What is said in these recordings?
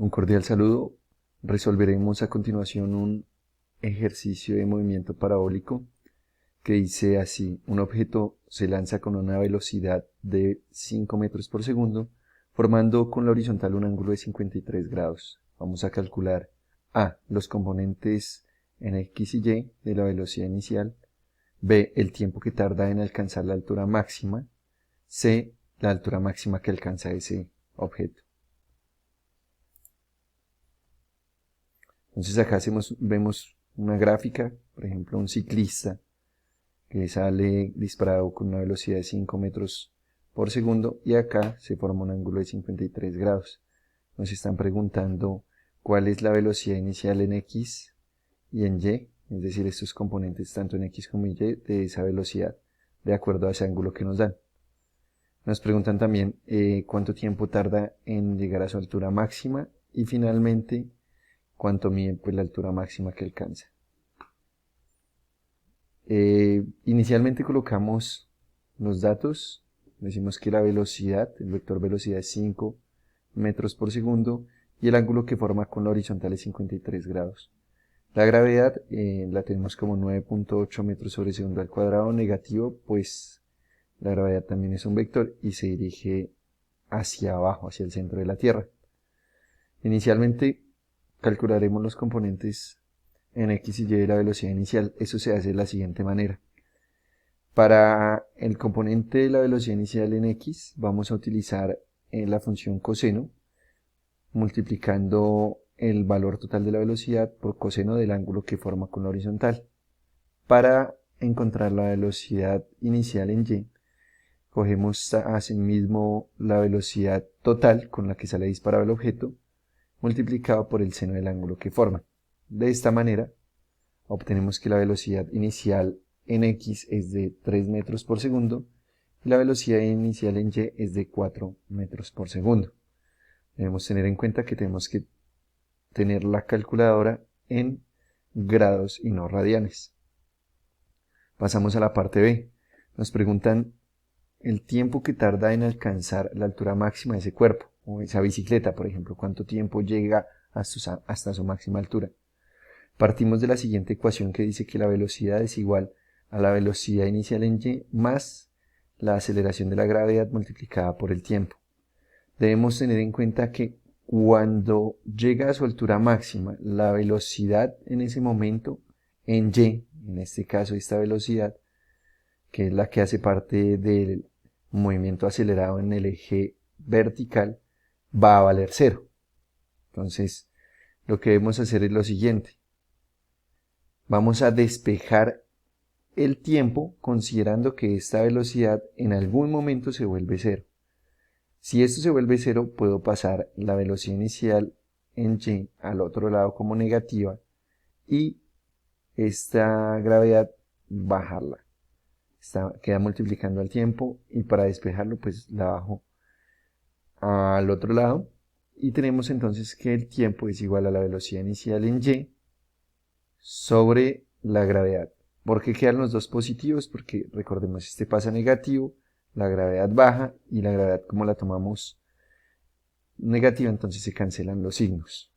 Un cordial saludo. Resolveremos a continuación un ejercicio de movimiento parabólico que dice así: un objeto se lanza con una velocidad de 5 metros por segundo, formando con la horizontal un ángulo de 53 grados. Vamos a calcular A, los componentes en X y Y de la velocidad inicial; B, el tiempo que tarda en alcanzar la altura máxima; C, la altura máxima que alcanza ese objeto. Entonces acá vemos una gráfica, por ejemplo, un ciclista que sale disparado con una velocidad de 5 metros por segundo y acá se forma un ángulo de 53 grados. Nos están preguntando cuál es la velocidad inicial en X y en Y, es decir, estos componentes tanto en X como en Y de esa velocidad, de acuerdo a ese ángulo que nos dan. Nos preguntan también cuánto tiempo tarda en llegar a su altura máxima y finalmente cuánto mide la altura máxima que alcanza. Inicialmente colocamos los datos, decimos que la velocidad, el vector velocidad es 5 metros por segundo y el ángulo que forma con la horizontal es 53 grados. La gravedad la tenemos como 9.8 metros sobre segundo al cuadrado, negativo, pues la gravedad también es un vector y se dirige hacia abajo, hacia el centro de la Tierra. Inicialmente calcularemos los componentes en X y Y de la velocidad inicial. Eso se hace de la siguiente manera. Para el componente de la velocidad inicial en X vamos a utilizar la función coseno, multiplicando el valor total de la velocidad por coseno del ángulo que forma con la horizontal. Para encontrar la velocidad inicial en Y, cogemos asimismo la velocidad total con la que sale disparado el objeto, multiplicado por el seno del ángulo que forma. De esta manera, obtenemos que la velocidad inicial en X es de 3 metros por segundo y la velocidad inicial en Y es de 4 metros por segundo. Debemos tener en cuenta que tenemos que tener la calculadora en grados y no radianes. Pasamos a la parte B. Nos preguntan el tiempo que tarda en alcanzar la altura máxima de ese cuerpo, o esa bicicleta, por ejemplo, cuánto tiempo llega hasta su máxima altura. Partimos de la siguiente ecuación que dice que la velocidad es igual a la velocidad inicial en Y más la aceleración de la gravedad multiplicada por el tiempo. Debemos tener en cuenta que cuando llega a su altura máxima, la velocidad en ese momento en Y, en este caso esta velocidad, que es la que hace parte del movimiento acelerado en el eje vertical, va a valer 0. Entonces, lo que debemos hacer es lo siguiente. Vamos a despejar el tiempo considerando que esta velocidad en algún momento se vuelve 0. Si esto se vuelve 0, puedo pasar la velocidad inicial en Y al otro lado como negativa y esta gravedad bajarla. Queda multiplicando al tiempo y para despejarlo pues la bajo al otro lado y tenemos entonces que el tiempo es igual a la velocidad inicial en Y sobre la gravedad. ¿Por qué quedan los dos positivos? Porque recordemos, este pasa negativo, la gravedad baja y la gravedad, como la tomamos negativa, entonces se cancelan los signos.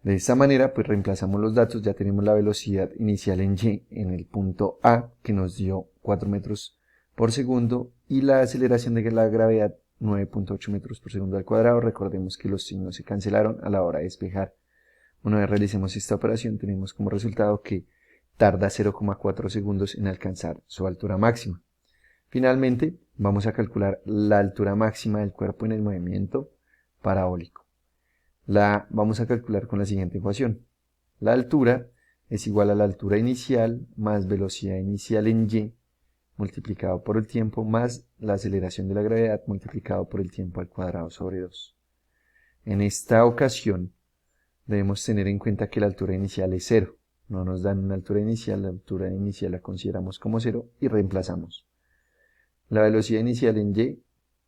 De esta manera pues reemplazamos los datos, ya tenemos la velocidad inicial en Y en el punto A que nos dio 4 metros por segundo y la aceleración de la gravedad 9.8 metros por segundo al cuadrado. Recordemos que los signos se cancelaron a la hora de despejar. Una vez realicemos esta operación tenemos como resultado que tarda 0,4 segundos en alcanzar su altura máxima. Finalmente vamos a calcular la altura máxima del cuerpo en el movimiento parabólico. La vamos a calcular con la siguiente ecuación. La altura es igual a la altura inicial más velocidad inicial en Y multiplicado por el tiempo más la aceleración de la gravedad multiplicado por el tiempo al cuadrado sobre 2. En esta ocasión debemos tener en cuenta que la altura inicial es 0. No nos dan una altura inicial, la altura inicial la consideramos como 0 y reemplazamos. La velocidad inicial en Y,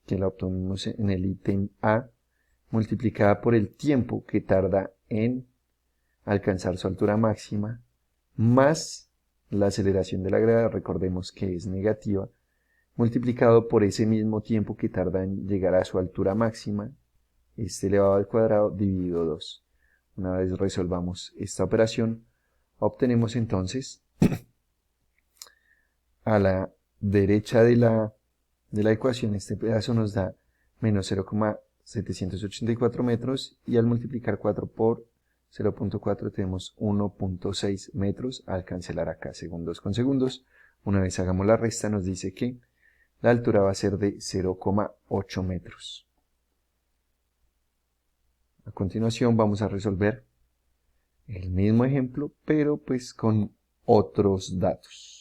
que la obtuvimos en el ítem A, multiplicada por el tiempo que tarda en alcanzar su altura máxima, más la aceleración de la gravedad, recordemos que es negativa, multiplicado por ese mismo tiempo que tarda en llegar a su altura máxima, este elevado al cuadrado dividido 2. Una vez resolvamos esta operación, obtenemos entonces a la derecha de la ecuación, este pedazo nos da menos 0,784 metros, y al multiplicar 4 por 0.4 tenemos 1.6 metros al cancelar acá segundos con segundos. Una vez hagamos la resta, nos dice que la altura va a ser de 0,8 metros. A continuación vamos a resolver el mismo ejemplo, pero pues con otros datos.